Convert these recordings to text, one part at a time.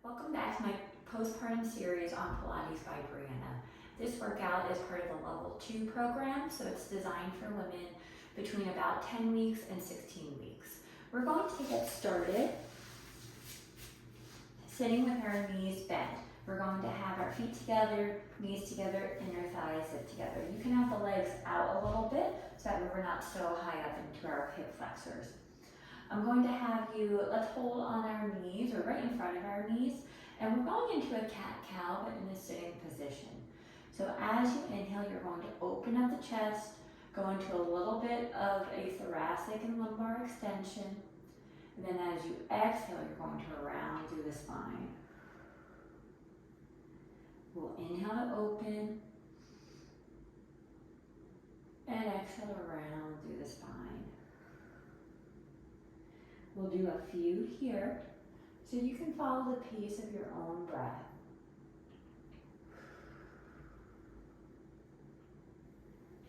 Welcome back to my postpartum series on Pilates by Brianna. This workout is part of the level 2 program, so it's designed for women between about 10 weeks and 16 weeks. We're going to get started sitting with our knees bent. We're going to have our feet together, knees together, inner thighs zip together. You can have the legs out a little bit so that we're not so high up into our hip flexors. I'm going to have you, let's hold on our knees or right in front of our knees, and we're going into a cat-cow but in a sitting position. So as you inhale, you're going to open up the chest, go into a little bit of a thoracic and lumbar extension, and then as you exhale, you're going to round through the spine. We'll inhale to open, and exhale to round through the spine. We'll do a few here, so you can follow the pace of your own breath.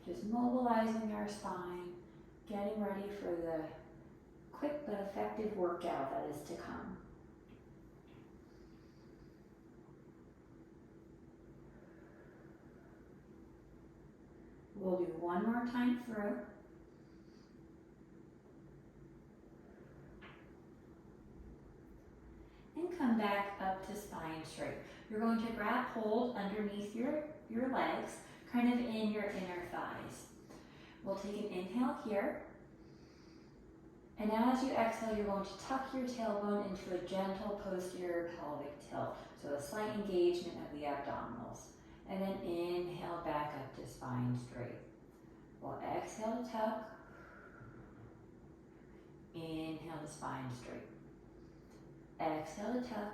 Just mobilizing our spine, getting ready for the quick but effective workout that is to come. We'll do one more time through. And come back up to spine straight. You're going to grab hold underneath your legs, kind of in your inner thighs. We'll take an inhale here. And as you exhale, you're going to tuck your tailbone into a gentle posterior pelvic tilt. So a slight engagement of the abdominals. And then inhale back up to spine straight. We'll exhale to tuck. Inhale to spine straight. Exhale to tuck,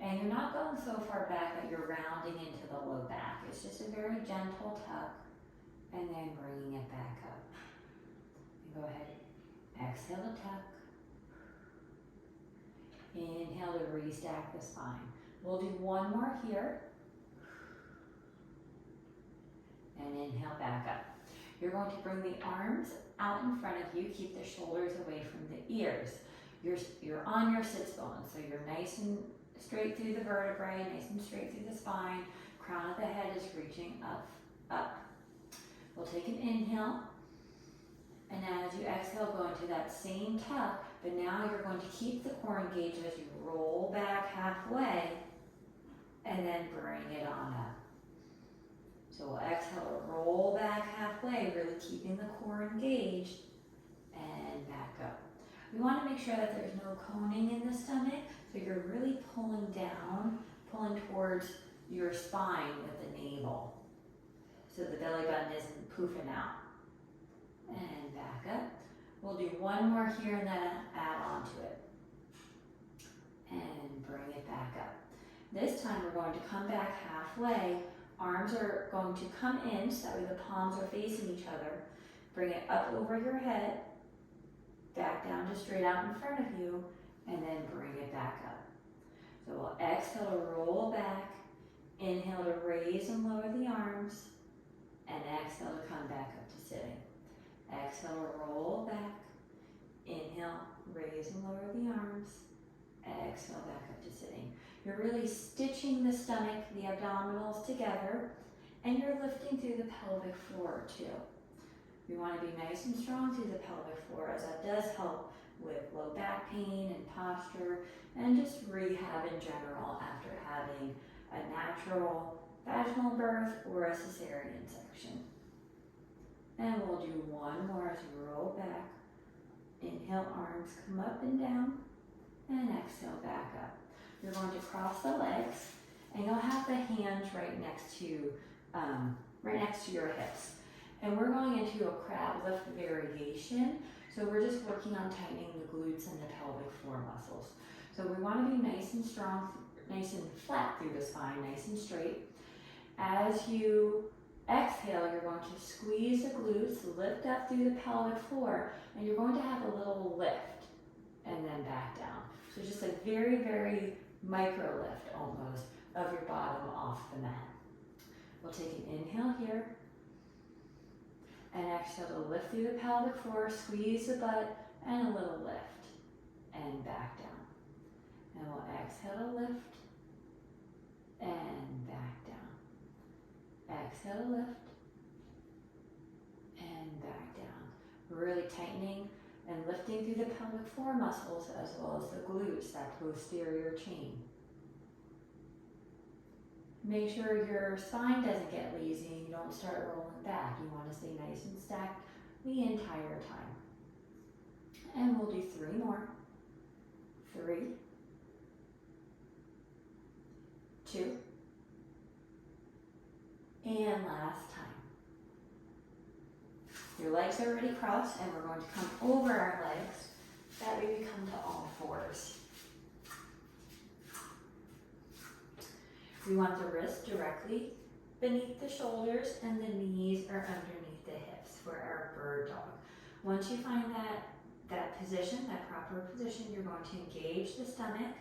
and you're not going so far back that you're rounding into the low back. It's just a very gentle tuck, and then bringing it back up. And go ahead, exhale to tuck. Inhale to restack the spine. We'll do one more here, and inhale back up. You're going to bring the arms out in front of you, keep the shoulders away from the ears. You're on your sits bones, so you're nice and straight through the vertebrae, nice and straight through the spine. Crown of the head is reaching up. We'll take an inhale, and as you exhale, go into that same tuck, but now you're going to keep the core engaged as you roll back halfway, and then bring it on up. So we'll exhale to roll back halfway, really keeping the core engaged, and back up. We want to make sure that there's no coning in the stomach, so you're really pulling down, pulling towards your spine with the navel, so the belly button isn't poofing out. And back up. We'll do one more here and then add on to it. And bring it back up. This time we're going to come back halfway. Arms are going to come in, so that way the palms are facing each other. Bring it up over your head. Back down to straight out in front of you, and then bring it back up. So we'll exhale to roll back, inhale to raise and lower the arms, and exhale to come back up to sitting. Exhale to roll back, inhale, raise and lower the arms, exhale back up to sitting. You're really stitching the stomach, the abdominals together, and you're lifting through the pelvic floor too. We want to be nice and strong through the pelvic floor, as that does help with low back pain and posture and just rehab in general after having a natural vaginal birth or a cesarean section. And we'll do one more as you roll back. Inhale, arms come up and down, and exhale back up. You're going to cross the legs, and you'll have the hands right next to your hips. And we're going into a crab lift variation. So we're just working on tightening the glutes and the pelvic floor muscles. So we want to be nice and strong, nice and flat through the spine, nice and straight. As you exhale, you're going to squeeze the glutes, lift up through the pelvic floor, and you're going to have a little lift and then back down. So just a very, very micro lift almost of your bottom off the mat. We'll take an inhale here. And exhale to lift through the pelvic floor, squeeze the butt, and a little lift, and back down. And we'll exhale to lift, and back down. Exhale to lift and back down. Really tightening and lifting through the pelvic floor muscles as well as the glutes, that posterior chain. Make sure your spine doesn't get lazy and you don't start rolling back. You want to stay nice and stacked the entire time. And we'll do 3 more. 3, 2, and last time. Your legs are already crossed and we're going to come over our legs. That way we come to all fours. We want the wrists directly beneath the shoulders and the knees are underneath the hips for our bird dog. Once you find that position, that proper position, you're going to engage the stomach.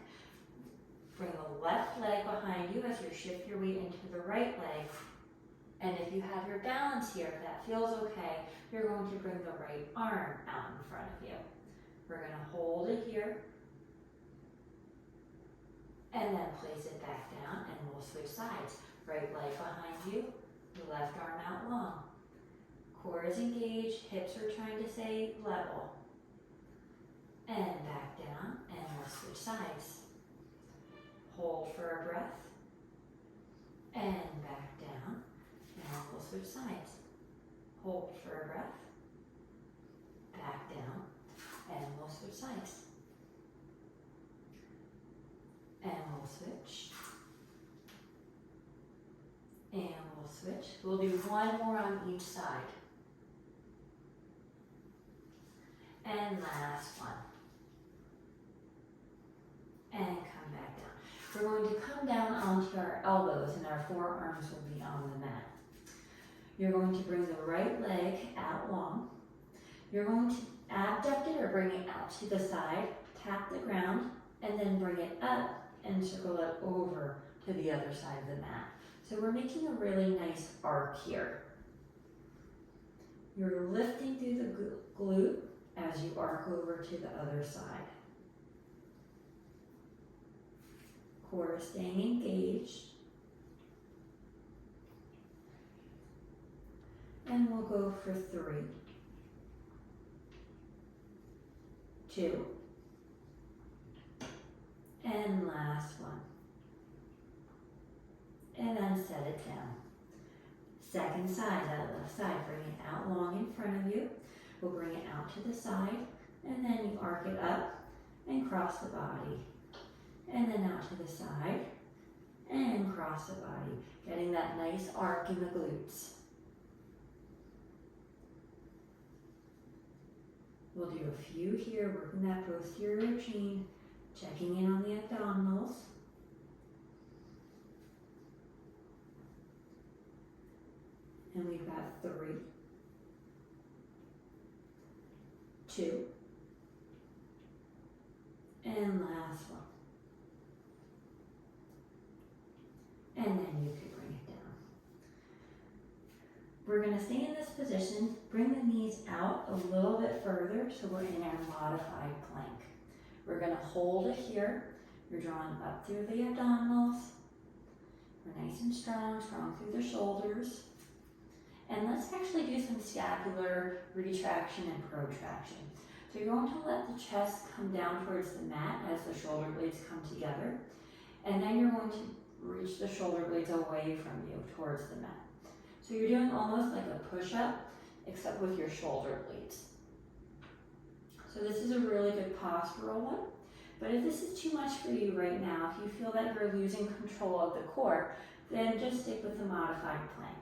Bring the left leg behind you as you shift your weight into the right leg. And if you have your balance here, if that feels okay, you're going to bring the right arm out in front of you. We're going to hold it here. And then place it back down and we'll switch sides. Right leg behind you, the left arm out long. Core is engaged, hips are trying to stay level. And back down and we'll switch sides. Hold for a breath. And back down and we'll switch sides. Hold for a breath. Back down and we'll switch sides. And we'll switch. And we'll switch. We'll do 1 more on each side. And last one. And come back down. We're going to come down onto our elbows and our forearms will be on the mat. You're going to bring the right leg out long. You're going to abduct it or bring it out to the side, tap the ground, and then bring it up and circle it over to the other side of the mat. So we're making a really nice arc here. You're lifting through the glute as you arc over to the other side. Core staying engaged. And we'll go for 3, 2, and last one. And then set it down. Second side, that left side, bring it out long in front of you. We'll bring it out to the side, and then you arc it up and cross the body. And then out to the side, and cross the body. Getting that nice arc in the glutes. We'll do a few here, working that posterior chain, checking in on the abdominals. And we've got 3, 2, and last one. And then you can bring it down. We're going to stay in this position, bring the knees out a little bit further so we're in our modified plank. We're going to hold it here. You're drawing up through the abdominals. We're nice and strong through the shoulders. And let's actually do some scapular retraction and protraction. So you're going to let the chest come down towards the mat as the shoulder blades come together. And then you're going to reach the shoulder blades away from you towards the mat. So you're doing almost like a push-up, except with your shoulder blades. So this is a really good postural one. But if this is too much for you right now, if you feel that you're losing control of the core, then just stick with the modified plank.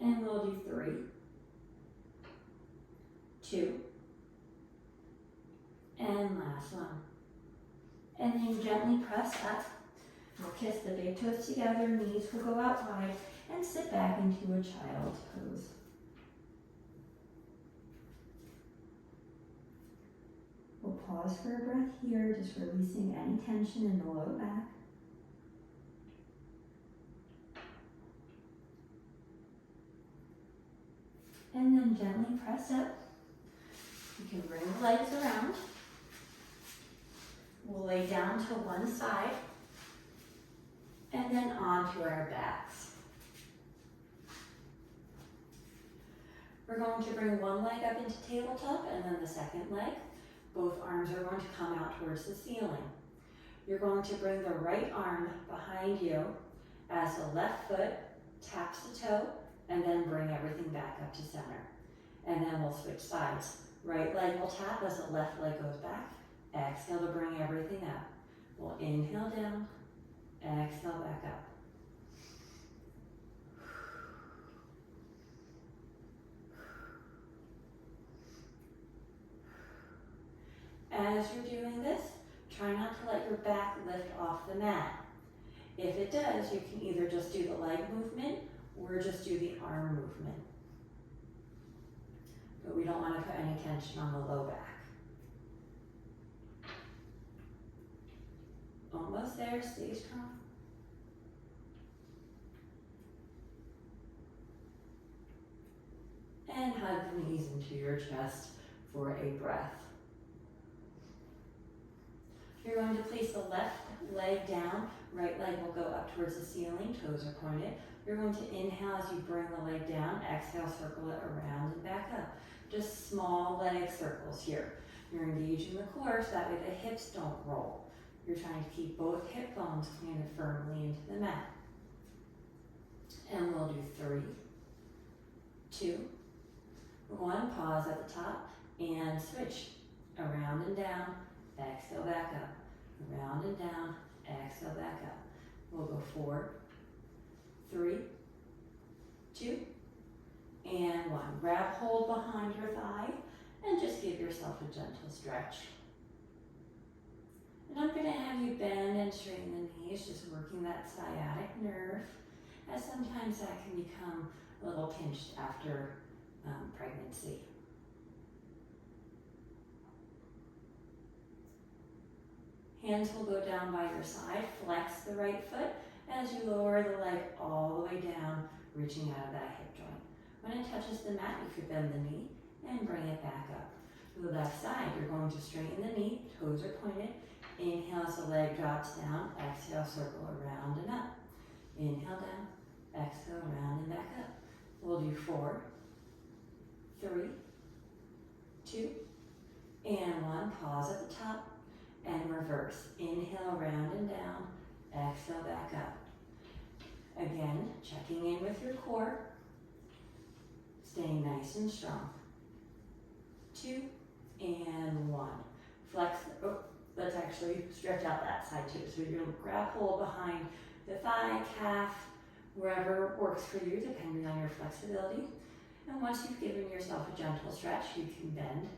And we'll do 3, 2, and last one. And then gently press up. We'll kiss the big toes together, knees will go out wide, and sit back into a child's pose. We'll pause for a breath here, just releasing any tension in the low back. And then gently press up. You can bring the legs around. We'll lay down to one side. and then onto our backs. We're going to bring one leg up into tabletop and then the second leg. Both arms are going to come out towards the ceiling. You're going to bring the right arm behind you as the left foot taps the toe, and then bring everything back up to center. And then we'll switch sides. Right leg will tap as the left leg goes back. Exhale to bring everything up. We'll inhale down, exhale back up. As you're doing this, try not to let your back lift off the mat. If it does, you can either just do the leg movement or just do the arm movement. But we don't want to put any tension on the low back. Almost there, stay strong. And hug the knees into your chest for a breath. You're going to place the left leg down, right leg will go up towards the ceiling, toes are pointed. You're going to inhale as you bring the leg down, exhale, circle it around and back up. Just small leg circles here. You're engaging the core so that way the hips don't roll. You're trying to keep both hip bones planted firmly into the mat. And we'll do 3, 2, 1, pause at the top and switch around and down, exhale back up, around and down, exhale back up. We'll go 4, 3, 2, and 1. Grab hold behind your thigh and just give yourself a gentle stretch. And I'm going to have you bend and straighten the knees, just working that sciatic nerve, as sometimes that can become a little pinched after pregnancy. Hands will go down by your side. Flex the right foot as you lower the leg all the way down, reaching out of that hip joint. When it touches the mat, you could bend the knee and bring it back up. To the left side, you're going to straighten the knee, toes are pointed. Inhale as the leg drops down, exhale, circle around and up. Inhale down, exhale, around and back up. We'll do 4, 3, 2, and 1. Pause at the top and reverse. Inhale, round and down, exhale, back up. Again, checking in with your core, staying nice and strong. 2, and 1. Flex, let's actually stretch out that side too. So you're going to grab hold behind the thigh, calf, wherever works for you, depending on your flexibility. And once you've given yourself a gentle stretch, you can bend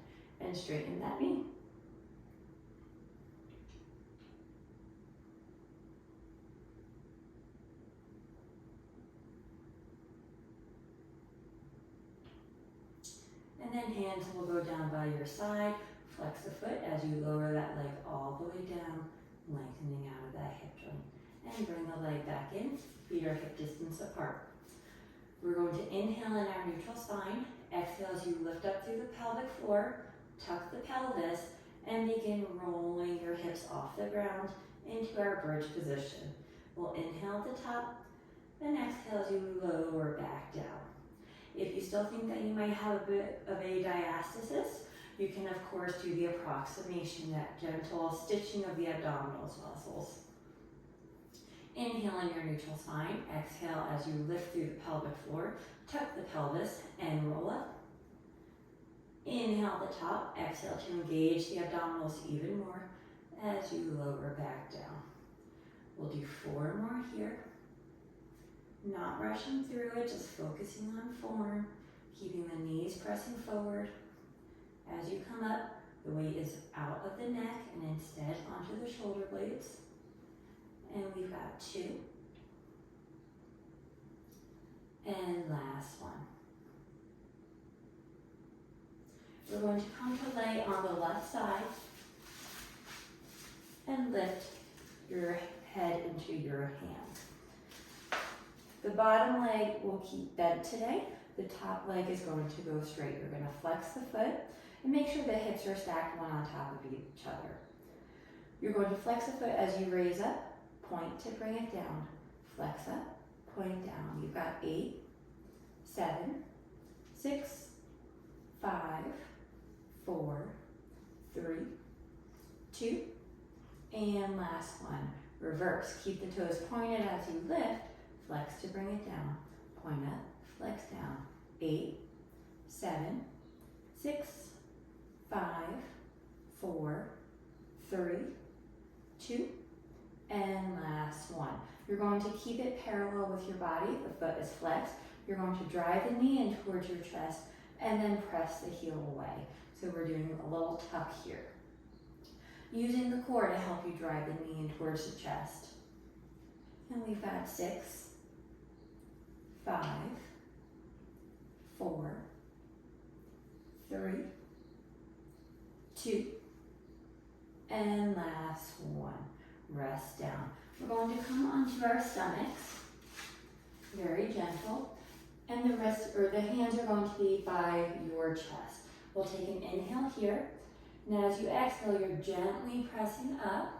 and straighten that knee. And then hands will go down by your side. Flex the foot as you lower that leg all the way down, lengthening out of that hip joint. And bring the leg back in, feet are hip distance apart. We're going to inhale in our neutral spine. Exhale as you lift up through the pelvic floor, tuck the pelvis, and begin rolling your hips off the ground into our bridge position. We'll inhale at the top, then exhale as you lower back down. If you still think that you might have a bit of a diastasis, you can of course do the approximation, that gentle stitching of the abdominal muscles. Inhale in your neutral spine, exhale as you lift through the pelvic floor, tuck the pelvis and roll up. Inhale at the top, exhale to engage the abdominals even more as you lower back down. We'll do 4 more here. Not rushing through it, just focusing on form, keeping the knees pressing forward. As you come up, the weight is out of the neck and instead onto the shoulder blades. And we've got 2. And last one. We're going to come to lay on the left side and lift your head into your hands. The bottom leg will keep bent today. The top leg is going to go straight. You're going to flex the foot and make sure the hips are stacked one on top of each other. You're going to flex the foot as you raise up, point to bring it down. flex up, point down. You've got 8, 7, 6, 5, 4, 3, 2, and last one. Reverse. Keep the toes pointed as you lift. Flex to bring it down. Point up, flex down. 8, 7, 6, 5, 4, 3, 2, and last one. You're going to keep it parallel with your body. The foot is flexed. You're going to drive the knee in towards your chest and then press the heel away. So we're doing a little tuck here. Using the core to help you drive the knee in towards the chest. And we've got 6, 5, 4, 3, 2, and last one. Rest down. We're going to come onto our stomachs, very gentle, and the hands are going to be by your chest. We'll take an inhale here, and as you exhale, you're gently pressing up.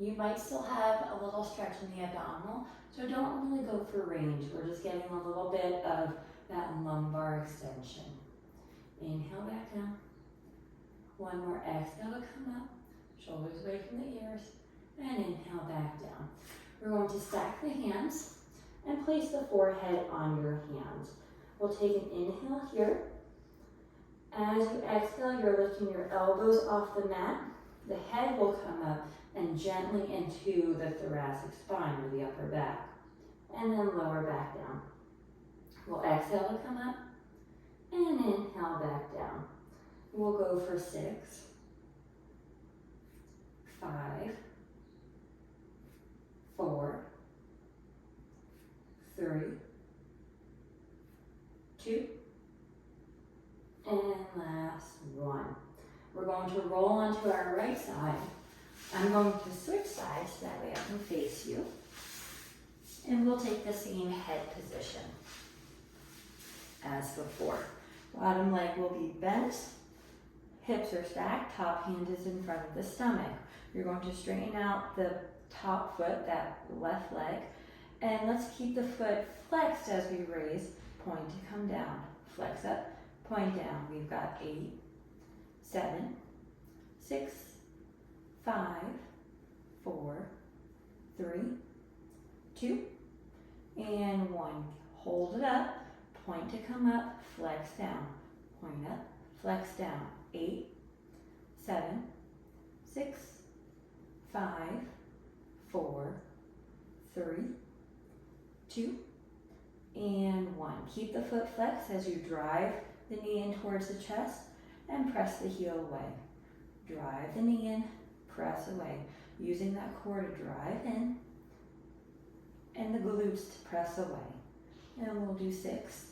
You might still have a little stretch in the abdominal, so don't really go for range. We're just getting a little bit of that lumbar extension. Inhale back down. One more exhale to come up, shoulders away from the ears, and inhale back down. We're going to stack the hands and place the forehead on your hands. We'll take an inhale here. As you exhale, you're lifting your elbows off the mat. The head will come up and gently into the thoracic spine or the upper back, and then lower back down. We'll exhale to come up and inhale back down. We'll go for 6, 5, 4, 3, 2, and last one. We're going to roll onto our right side. I'm going to switch sides so that way I can face you. And we'll take the same head position as before. Bottom leg will be bent, hips are stacked, top hand is in front of the stomach. You're going to straighten out the top foot, that left leg, and let's keep the foot flexed as we raise, point to come down, flex up, point down. We've got 8, 7, 6, 5, 4, 3, 2, and 1. Hold it up, point to come up, flex down, point up, flex down. 8, 7, 6, 5, 4, 3, 2, and 1. Keep the foot flexed as you drive the knee in towards the chest and press the heel away. Drive the knee in, press away. Using that core to drive in and the glutes to press away. And we'll do 6,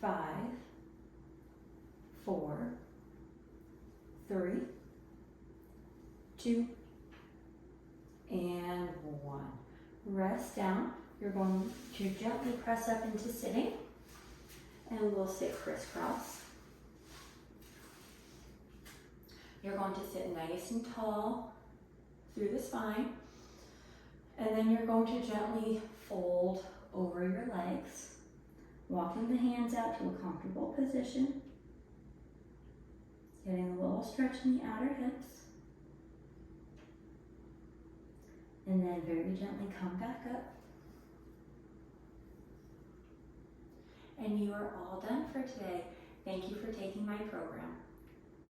5, 4, 3, 2, and 1. Rest down. You're going to gently press up into sitting, and we'll sit crisscross. You're going to sit nice and tall through the spine, and then you're going to gently fold over your legs, walking the hands out to a comfortable position, getting a little stretch in the outer hips, and then very gently come back up. And you are all done for today. Thank you for taking my program.